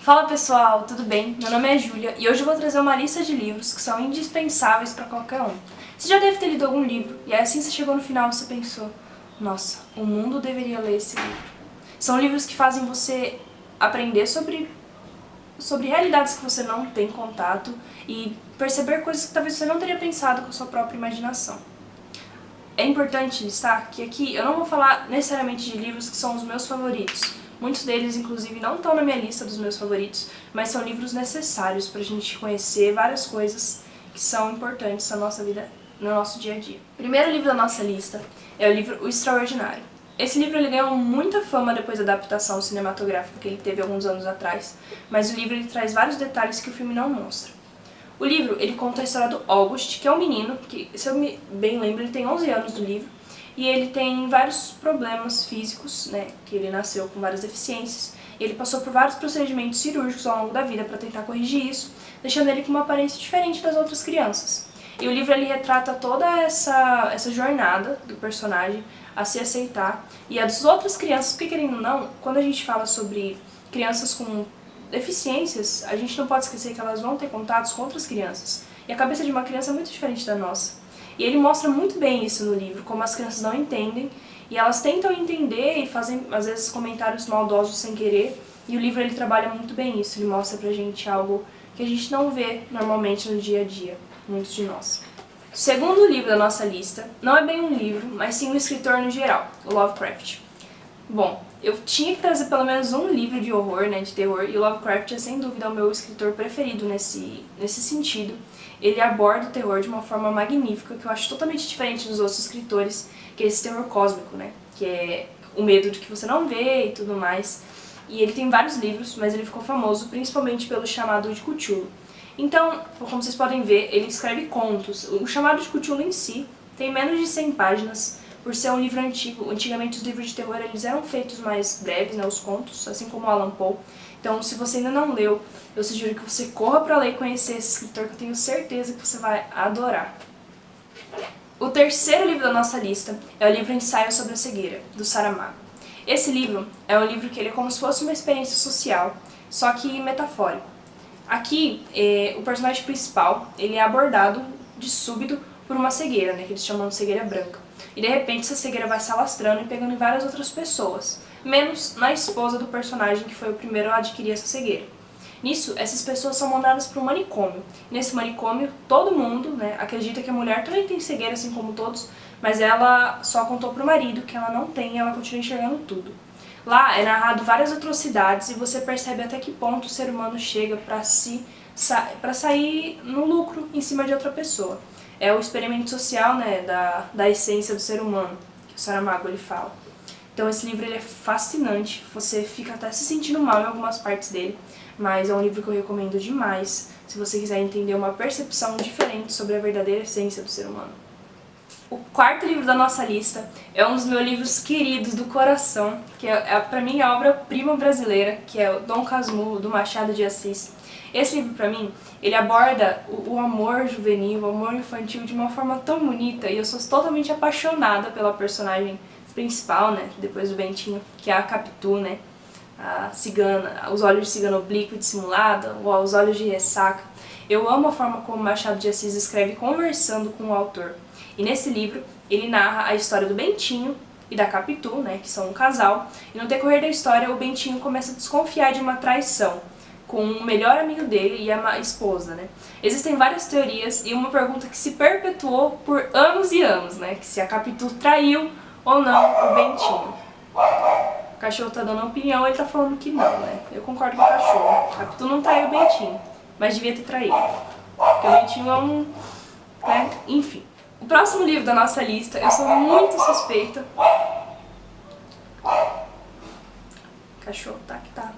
Fala pessoal, tudo bem? Meu nome é Júlia e hoje eu vou trazer uma lista de livros que são indispensáveis para qualquer um. Você já deve ter lido algum livro e aí assim você chegou no final e você pensou: nossa, o mundo deveria ler esse livro. São livros que fazem você aprender sobre realidades que você não tem contato e perceber coisas que talvez você não teria pensado com a sua própria imaginação. É importante listar que aqui eu não vou falar necessariamente de livros que são os meus favoritos. Muitos deles, inclusive, não estão na minha lista dos meus favoritos, mas são livros necessários para a gente conhecer várias coisas que são importantes na nossa vida, no nosso dia a dia. O primeiro livro da nossa lista é o livro O Extraordinário. Esse livro ele ganhou muita fama depois da adaptação cinematográfica que ele teve alguns anos atrás, mas o livro ele traz vários detalhes que o filme não mostra. O livro ele conta a história do August, que é um menino que, se eu me bem lembro, ele tem 11 anos no livro, e ele tem vários problemas físicos, né, que ele nasceu com várias deficiências, e ele passou por vários procedimentos cirúrgicos ao longo da vida para tentar corrigir isso, deixando ele com uma aparência diferente das outras crianças. E o livro ele retrata toda essa jornada do personagem a se aceitar, e a das outras crianças, porque querendo ou não, quando a gente fala sobre crianças com deficiências, a gente não pode esquecer que elas vão ter contatos com outras crianças, e a cabeça de uma criança é muito diferente da nossa. E ele mostra muito bem isso no livro, como as crianças não entendem, e elas tentam entender e fazem, às vezes, comentários maldosos sem querer, e o livro ele trabalha muito bem isso, ele mostra pra gente algo que a gente não vê normalmente no dia a dia, muitos de nós. O segundo livro da nossa lista não é bem um livro, mas sim um escritor no geral, o Lovecraft. Bom, eu tinha que trazer pelo menos um livro de horror, né, de terror, e o Lovecraft é sem dúvida o meu escritor preferido nesse sentido. Ele aborda o terror de uma forma magnífica, que eu acho totalmente diferente dos outros escritores, que é esse terror cósmico, né, que é o medo de que você não vê e tudo mais. E ele tem vários livros, mas ele ficou famoso principalmente pelo chamado de Cthulhu. Então, como vocês podem ver, ele escreve contos. O chamado de Cthulhu em si tem menos de 100 páginas, por ser um livro antigo. Antigamente os livros de terror eles eram feitos mais breves, né, os contos, assim como o Allan Poe. Então, se você ainda não leu, eu sugiro que você corra para ler e conhecer esse escritor, que eu tenho certeza que você vai adorar. O terceiro livro da nossa lista é o livro Ensaio sobre a Cegueira, do Saramago. Esse livro é um livro que ele é como se fosse uma experiência social, só que metafórico. Aqui, o personagem principal ele é abordado de súbito por uma cegueira, né, que eles chamam de cegueira branca. E de repente essa cegueira vai se alastrando e pegando em várias outras pessoas, menos na esposa do personagem que foi o primeiro a adquirir essa cegueira. Nisso, essas pessoas são mandadas para um manicômio. Nesse manicômio, todo mundo, né, acredita que a mulher também tem cegueira, assim como todos, mas ela só contou pro marido que ela não tem e ela continua enxergando tudo. Lá é narrado várias atrocidades e você percebe até que ponto o ser humano chega para sair no lucro em cima de outra pessoa. É o experimento social, né, da essência do ser humano, que o Saramago ele fala. Então esse livro ele é fascinante, você fica até se sentindo mal em algumas partes dele, mas é um livro que eu recomendo demais se você quiser entender uma percepção diferente sobre a verdadeira essência do ser humano. O quarto livro da nossa lista é um dos meus livros queridos do coração, que pra mim é a obra-prima brasileira, que é o Dom Casmurro, do Machado de Assis. Esse livro, pra mim, ele aborda o amor juvenil, o amor infantil de uma forma tão bonita, e eu sou totalmente apaixonada pela personagem principal, né, depois do Bentinho, que é a Capitu, né, a cigana, os olhos de cigana oblíqua e dissimulada, ou os olhos de ressaca. Eu amo a forma como Machado de Assis escreve conversando com o autor. E nesse livro, ele narra a história do Bentinho e da Capitu, né, que são um casal, e no decorrer da história o Bentinho começa a desconfiar de uma traição com o melhor amigo dele e a esposa, né. Existem várias teorias e uma pergunta que se perpetuou por anos e anos, né, que se a Capitu traiu ou não o Bentinho. O cachorro tá dando opinião, ele tá falando que não, né. Eu concordo com o cachorro. A Capitu não traiu o Bentinho, mas devia ter traído. Porque o Bentinho é um... né, enfim. O próximo livro da nossa lista, eu sou muito suspeita. Cachorro, tá que tá.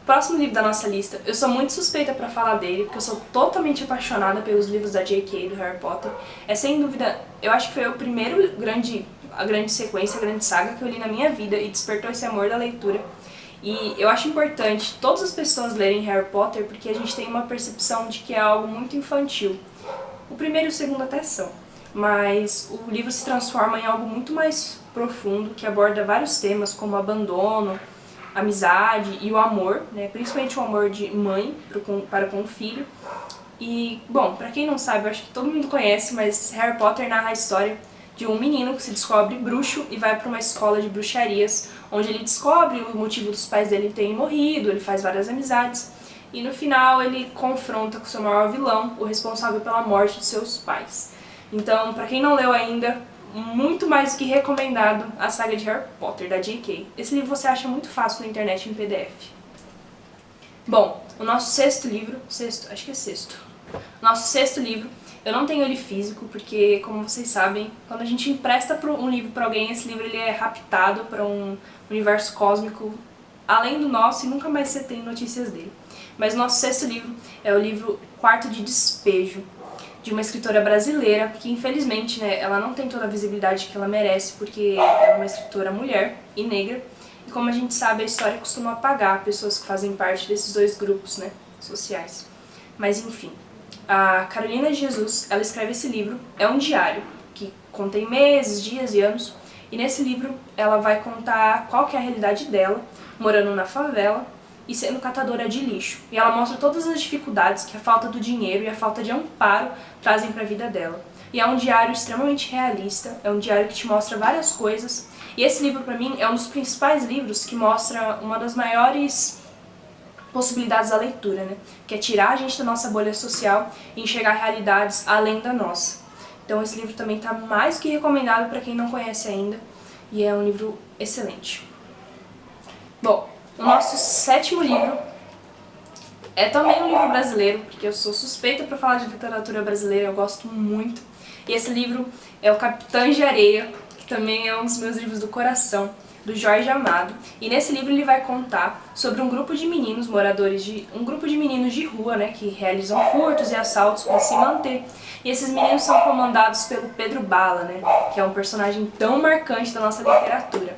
O próximo livro da nossa lista, eu sou muito suspeita pra falar dele, porque eu sou totalmente apaixonada pelos livros da J.K. do Harry Potter. É sem dúvida, eu acho que foi o primeiro a grande sequência, a grande saga que eu li na minha vida e despertou esse amor da leitura. E eu acho importante todas as pessoas lerem Harry Potter porque a gente tem uma percepção de que é algo muito infantil. O primeiro e o segundo até são, mas o livro se transforma em algo muito mais profundo, que aborda vários temas como abandono, amizade e o amor, né? Principalmente o amor de mãe para com o filho. E, bom, pra quem não sabe, eu acho que todo mundo conhece, mas Harry Potter narra a história de um menino que se descobre bruxo e vai pra uma escola de bruxarias, onde ele descobre o motivo dos pais dele terem morrido, ele faz várias amizades, e no final ele confronta com o seu maior vilão, o responsável pela morte de seus pais. Então, pra quem não leu ainda, muito mais do que recomendado a saga de Harry Potter, da J.K. Esse livro você acha muito fácil na internet em PDF. Bom, o nosso sexto livro, nosso sexto livro, eu não tenho ele físico, porque, como vocês sabem, quando a gente empresta um livro para alguém, esse livro ele é raptado para um universo cósmico além do nosso e nunca mais você tem notícias dele. Mas o nosso sexto livro é o livro Quarto de Despejo, de uma escritora brasileira, que infelizmente, né, ela não tem toda a visibilidade que ela merece, porque é uma escritora mulher e negra, e como a gente sabe, a história costuma apagar pessoas que fazem parte desses dois grupos, né, sociais. Mas enfim, a Carolina de Jesus, ela escreve esse livro, é um diário, que contém meses, dias e anos, e nesse livro ela vai contar qual que é a realidade dela, morando na favela e sendo catadora de lixo. E ela mostra todas as dificuldades que a falta do dinheiro e a falta de amparo trazem para a vida dela. E é um diário extremamente realista, é um diário que te mostra várias coisas, e esse livro para mim é um dos principais livros que mostra uma das maiores possibilidades da leitura, né? Que é tirar a gente da nossa bolha social e enxergar realidades além da nossa. Então esse livro também está mais que recomendado para quem não conhece ainda, e é um livro excelente. Bom, o nosso sétimo livro é também um livro brasileiro, porque eu sou suspeita para falar de literatura brasileira, eu gosto muito. E esse livro é o Capitães de Areia, que também é um dos meus livros do coração, do Jorge Amado. E nesse livro ele vai contar sobre um grupo de meninos um grupo de meninos de rua, né, que realizam furtos e assaltos para se manter. E esses meninos são comandados pelo Pedro Bala, né, que é um personagem tão marcante da nossa literatura.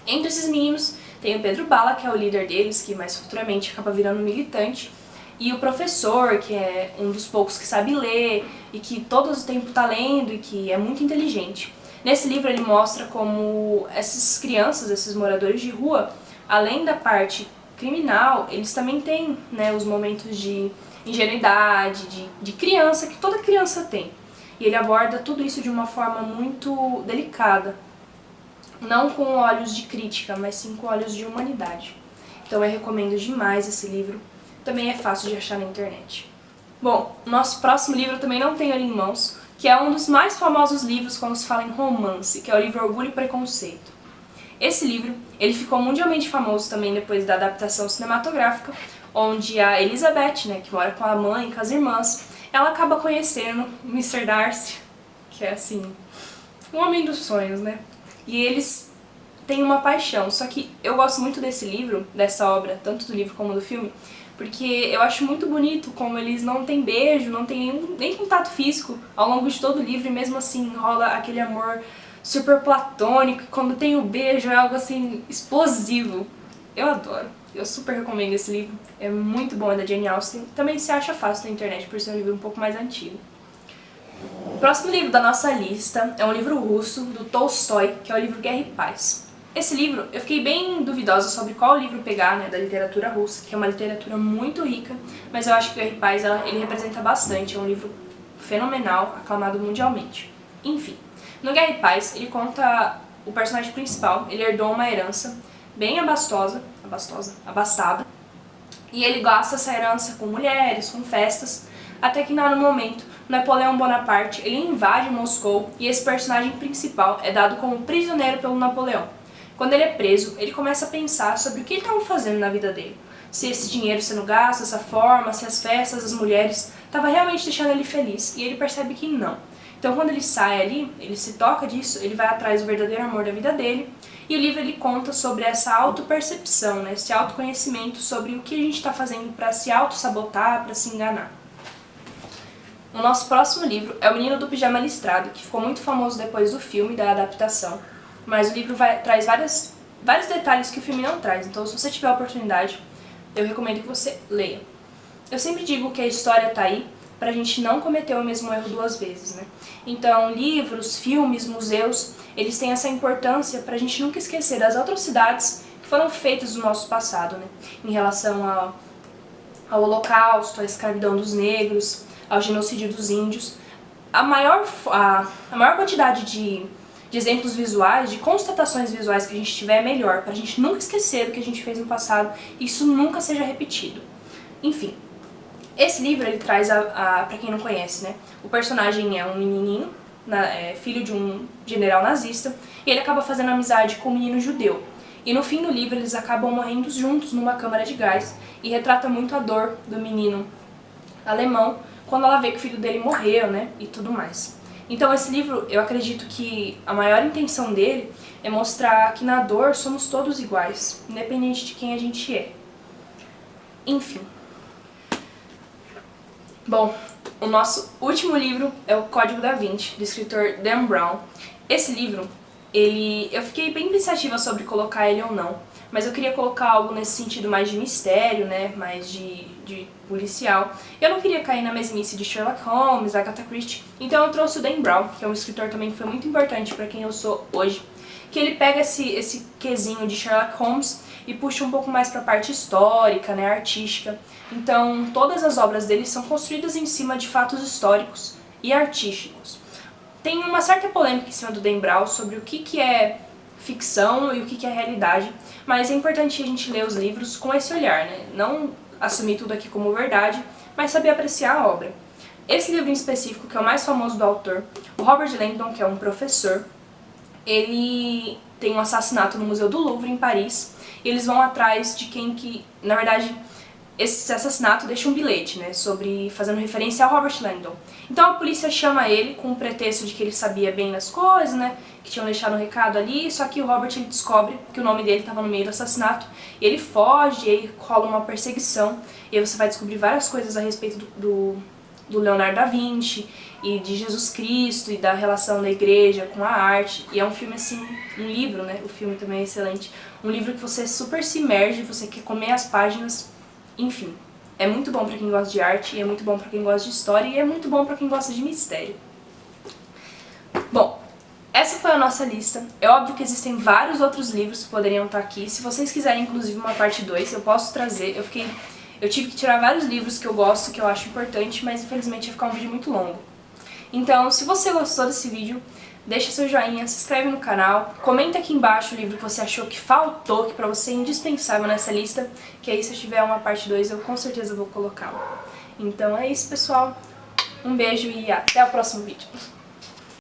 Entre esses meninos tem o Pedro Bala, que é o líder deles, que mais futuramente acaba virando militante, e o professor, que é um dos poucos que sabe ler e que todo o tempo está lendo e que é muito inteligente. Nesse livro ele mostra como essas crianças, esses moradores de rua, além da parte criminal, eles também têm, né, os momentos de ingenuidade, de criança, que toda criança tem. E ele aborda tudo isso de uma forma muito delicada. Não com olhos de crítica, mas sim com olhos de humanidade. Então eu recomendo demais esse livro. Também é fácil de achar na internet. Bom, nosso próximo livro eu também não tenho ele em mãos, que é um dos mais famosos livros quando se fala em romance, que é o livro Orgulho e Preconceito. Esse livro, ele ficou mundialmente famoso também depois da adaptação cinematográfica, onde a Elizabeth, né, que mora com a mãe e com as irmãs, ela acaba conhecendo o Mr. Darcy, que é assim, um homem dos sonhos, né? E eles têm uma paixão, só que eu gosto muito desse livro, dessa obra, tanto do livro como do filme, porque eu acho muito bonito como eles não têm beijo, não têm nem contato físico ao longo de todo o livro, e mesmo assim rola aquele amor super platônico, e quando tem o beijo é algo assim explosivo. Eu adoro, eu super recomendo esse livro, é muito bom, é da Jane Austen, também se acha fácil na internet por ser um livro um pouco mais antigo. O próximo livro da nossa lista é um livro russo, do Tolstói, que é o livro Guerra e Paz. Esse livro, eu fiquei bem duvidosa sobre qual livro pegar, né, da literatura russa, que é uma literatura muito rica, mas eu acho que Guerra e Paz ele representa bastante, é um livro fenomenal, aclamado mundialmente. Enfim, no Guerra e Paz, ele conta o personagem principal, ele herdou uma herança bem abastada, e ele gasta essa herança com mulheres, com festas, até que no momento, Napoleão Bonaparte, ele invade Moscou e esse personagem principal é dado como prisioneiro pelo Napoleão. Quando ele é preso, ele começa a pensar sobre o que ele estava fazendo na vida dele. Se esse dinheiro sendo gasto dessa forma, se as festas, as mulheres, estava realmente deixando ele feliz. E ele percebe que não. Então quando ele sai ali, ele se toca disso, ele vai atrás do verdadeiro amor da vida dele. E o livro ele conta sobre essa autopercepção, né? Esse autoconhecimento sobre o que a gente está fazendo para se auto-sabotar, para se enganar. O nosso próximo livro é O Menino do Pijama Listrado, que ficou muito famoso depois do filme, da adaptação. Mas o livro traz vários detalhes que o filme não traz, então se você tiver a oportunidade, eu recomendo que você leia. Eu sempre digo que a história tá aí pra gente não cometer o mesmo erro duas vezes, né? Então livros, filmes, museus, eles têm essa importância pra gente nunca esquecer das atrocidades que foram feitas no nosso passado, né? Em relação ao Holocausto, à escravidão dos negros, ao genocídio dos índios. A maior quantidade de exemplos visuais, de constatações visuais que a gente tiver é melhor, pra gente nunca esquecer do que a gente fez no passado e isso nunca seja repetido. Enfim, esse livro ele traz, pra quem não conhece, né, o personagem é um menininho, filho de um general nazista, e ele acaba fazendo amizade com um menino judeu. E no fim do livro eles acabam morrendo juntos numa câmara de gás e retrata muito a dor do menino alemão quando ela vê que o filho dele morreu, né, e tudo mais. Então esse livro, eu acredito que a maior intenção dele é mostrar que na dor somos todos iguais, independente de quem a gente é. Enfim. Bom, o nosso último livro é o Código da Vinci, do escritor Dan Brown. Esse livro, eu fiquei bem pensativa sobre colocar ele ou não, mas eu queria colocar algo nesse sentido mais de mistério, né, mais de policial. Eu não queria cair na mesmice de Sherlock Holmes, Agatha Christie, então eu trouxe o Dan Brown, que é um escritor também que foi muito importante para quem eu sou hoje, que ele pega esse quesinho de Sherlock Holmes e puxa um pouco mais para a parte histórica, né, artística. Então todas as obras dele são construídas em cima de fatos históricos e artísticos. Tem uma certa polêmica em cima do Dan Brown sobre o que é ficção e o que é realidade, mas é importante a gente ler os livros com esse olhar, né? Não assumir tudo aqui como verdade, mas saber apreciar a obra. Esse livro em específico, que é o mais famoso do autor, o Robert Langdon, que é um professor, ele tem um assassinato no Museu do Louvre, em Paris, e eles vão atrás de quem que, na verdade, esse assassinato deixa um bilhete, né, fazendo referência ao Robert Langdon. Então a polícia chama ele com o pretexto de que ele sabia bem das coisas, né, que tinham deixado um recado ali, só que o Robert ele descobre que o nome dele estava no meio do assassinato, e ele foge, e aí rola uma perseguição, e aí você vai descobrir várias coisas a respeito do Leonardo da Vinci, e de Jesus Cristo, e da relação da igreja com a arte, e é um filme assim, um livro, né, o filme também é excelente, um livro que você super se imerge, você quer comer as páginas. Enfim, é muito bom pra quem gosta de arte, é muito bom pra quem gosta de história e é muito bom pra quem gosta de mistério. Bom, essa foi a nossa lista. É óbvio que existem vários outros livros que poderiam estar aqui. Se vocês quiserem, inclusive, uma parte 2, eu posso trazer. Eu tive que tirar vários livros que eu gosto, que eu acho importante, mas infelizmente ia ficar um vídeo muito longo. Então, se você gostou desse vídeo, deixa seu joinha, se inscreve no canal, comenta aqui embaixo o livro que você achou que faltou, que pra você é indispensável nessa lista, que aí se eu tiver uma parte 2 eu com certeza vou colocá-lo. Então é isso, pessoal. Um beijo e até o próximo vídeo.